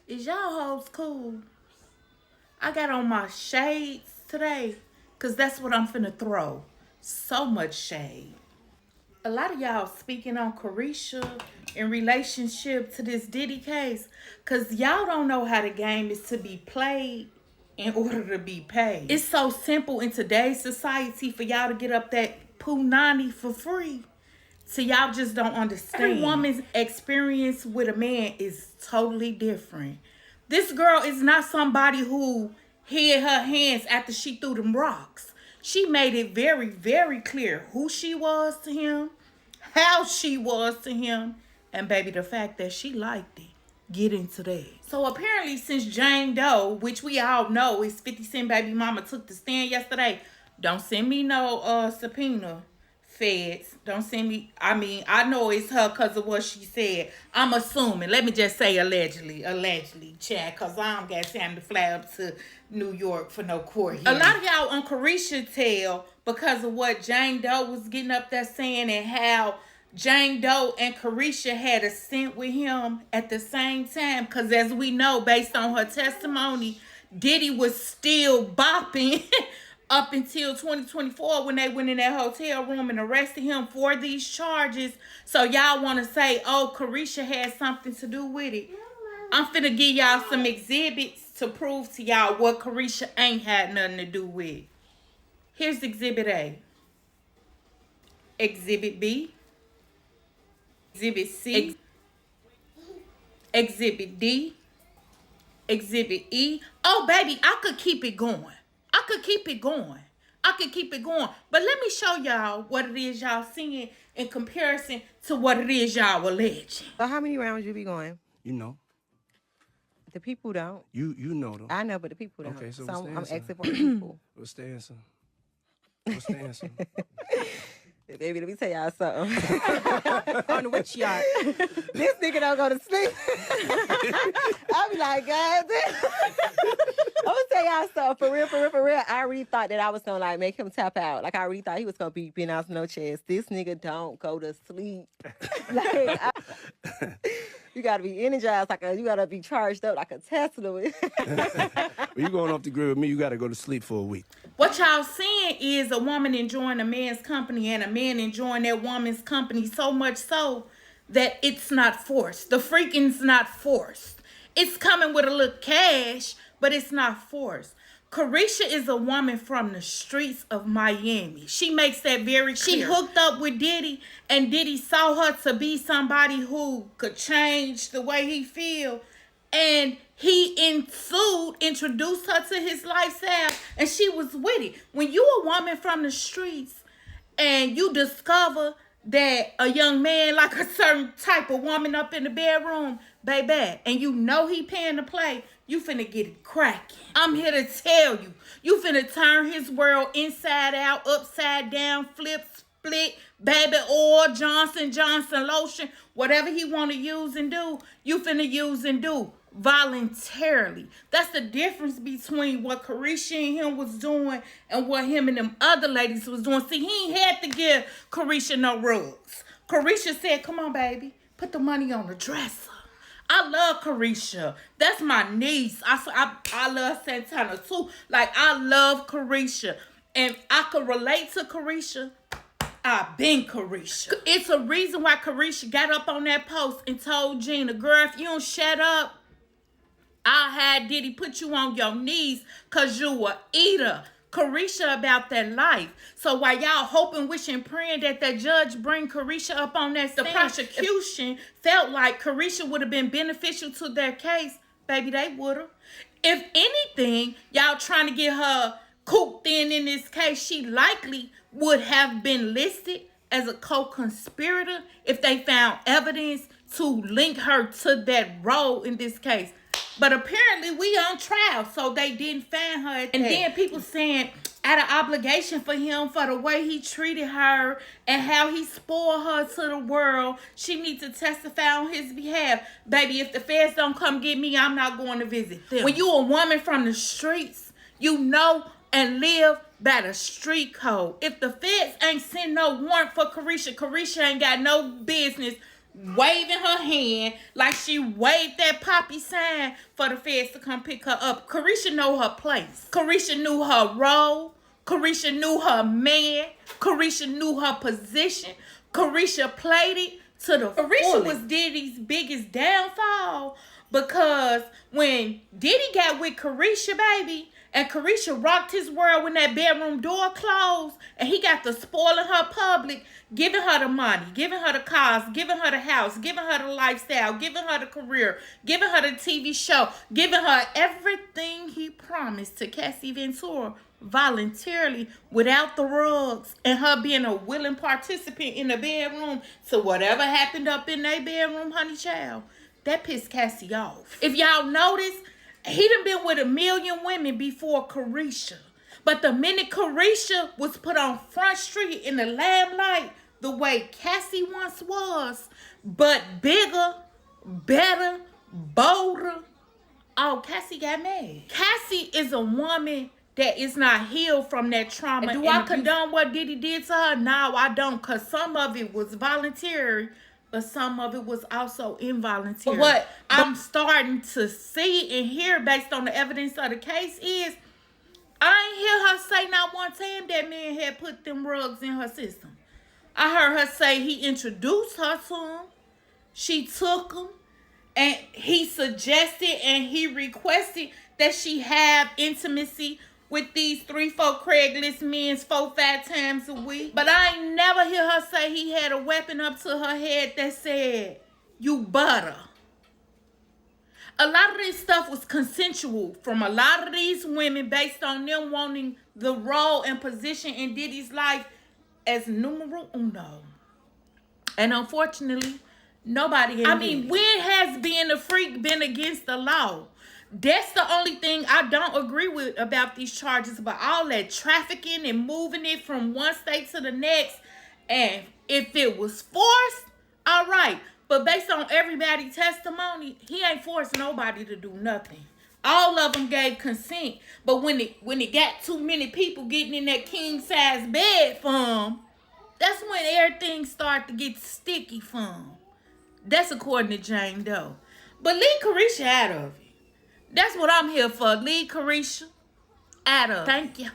Is y'all hoes cool? I got on my shades today because that's what I'm finna throw. So much shade. A lot of y'all speaking on Caresha in relationship to this Diddy case because y'all don't know how the game is to be played in order to be paid. It's so simple in today's society for y'all to get up that punani for free. So y'all just don't understand. Every woman's experience with a man is totally different. This girl is not somebody who hid her hands after she threw them rocks. She made it very, very clear who she was to him, how she was to him, and baby, the fact that she liked it. Get into that. So apparently, since Jane Doe, which we all know is 50 Cent baby mama, took the stand yesterday, don't send me no subpoena. Feds, don't send me. I mean, I know it's her because of what she said. I'm assuming. Let me just say allegedly, Chad, because I don't got time to fly up to New York for no court hearing. A lot of y'all on Caresha tell because of what Jane Doe was getting up there saying and how Jane Doe and Caresha had a scent with him at the same time. Because as we know, based on her testimony, Diddy was still bopping up until 2024 when they went in that hotel room and arrested him for these charges. So y'all want to say, oh, Caresha had something to do with it. I'm finna give y'all some exhibits to prove to y'all what Caresha ain't had nothing to do with. Here's Exhibit A. Exhibit B. Exhibit C. Exhibit D. Exhibit E. Oh, baby, I could keep it going. I could keep it going. But let me show y'all what it is y'all seeing in comparison to what it is y'all alleging. So how many rounds you be going? You know. The people don't. You know them. I know, but the people don't. Okay, so I'm asking for the people. What's the answer? What's the answer? Baby, let me tell y'all something. On the witch yard. This nigga don't go to sleep. I be like, God damn. I'm gonna tell y'all something. For real. I really thought that I was gonna like make him tap out. Like I really thought he was gonna be being out no chest. This nigga don't go to sleep. You gotta be energized, you gotta be charged up like a Tesla. When you going off the grid with me, you gotta go to sleep for a week. What y'all seeing is a woman enjoying a man's company and a man enjoying that woman's company so much so that it's not forced. The freaking's not forced. It's coming with a little cash, but it's not forced. Caresha is a woman from the streets of Miami. She makes that very clear. She hooked up with Diddy, and Diddy saw her to be somebody who could change the way he feel. And he introduced her to his lifestyle, and she was with it. When you a woman from the streets and you discover that a young man like a certain type of woman up in the bedroom, baby, and you know he paying to play, you finna get it cracking. I'm here to tell you, you finna turn his world inside out, upside down, flip, split, baby oil, Johnson lotion, whatever he want to use and do, you finna use and do voluntarily. That's the difference between what Caresha and him was doing and what him and them other ladies was doing. See, he ain't had to give Caresha no rugs. Caresha said, come on, baby, put the money on the dresser. I love Caresha. That's my niece. I love Santana too. Like, I love Caresha. And I could relate to Caresha. I've been Caresha. It's a reason why Caresha got up on that post and told Gina, girl, if you don't shut up, I'll have Diddy put you on your knees because you a eater. Caresha about that life. So while y'all hoping, wishing, praying that the judge bring Caresha up on that stand, the prosecution felt like Caresha would have been beneficial to their case. Baby, they would have. If anything, y'all trying to get her cooped in this case, she likely would have been listed as a co-conspirator if they found evidence to link her to that role in this case. But apparently we on trial, so they didn't find her. And then people saying out of obligation for him for the way he treated her and how he spoiled her to the world, she needs to testify on his behalf. Baby, if the feds don't come get me, I'm not going to visit them. When you a woman from the streets, you know and live by the street code. If the feds ain't send no warrant for Caresha, Caresha ain't got no business waving her hand like she waved that poppy sign for the feds to come pick her up. Caresha know her place. Caresha knew her role. Caresha knew her man. Caresha knew her position. Caresha played it to the fullest. Caresha was Diddy's biggest downfall because when Diddy got with Caresha, baby, and Caresha rocked his world when that bedroom door closed, and he got to spoiling her public, giving her the money, giving her the cars, giving her the house, giving her the lifestyle, giving her the career, giving her the TV show, giving her everything he promised to Cassie Ventura voluntarily without the rugs, and her being a willing participant in the bedroom to whatever happened up in their bedroom, honey child. That pissed Cassie off. If y'all notice, he done been with a million women before Caresha. But the minute Caresha was put on Front Street in the limelight, the way Cassie once was, but bigger, better, bolder, oh, Cassie got mad. Cassie is a woman that is not healed from that trauma. And do I condone what Diddy did to her? No, I don't, because some of it was voluntary, but some of it was also involuntary. But what I'm starting to see and hear based on the evidence of the case is, I ain't hear her say not one time that man had put them rugs in her system. I heard her say he introduced her to him, she took him, and he suggested and he requested that she have intimacy with these 3-4 Craigslist men's 4-5 times a week. But I ain't never hear her say he had a weapon up to her head that said, you butter. A lot of this stuff was consensual from a lot of these women based on them wanting the role and position in Diddy's life as numero uno. And unfortunately, nobody when has being a freak been against the law? That's the only thing I don't agree with about these charges, but all that trafficking and moving it from one state to the next. And if it was forced, all right. But based on everybody's testimony, he ain't forced nobody to do nothing. All of them gave consent. But when it got too many people getting in that king size bed for him, that's when everything started to get sticky for him. That's according to Jane Doe. But leave Caresha out of it. That's what I'm here for. Leave Caresha out of it. Thank you.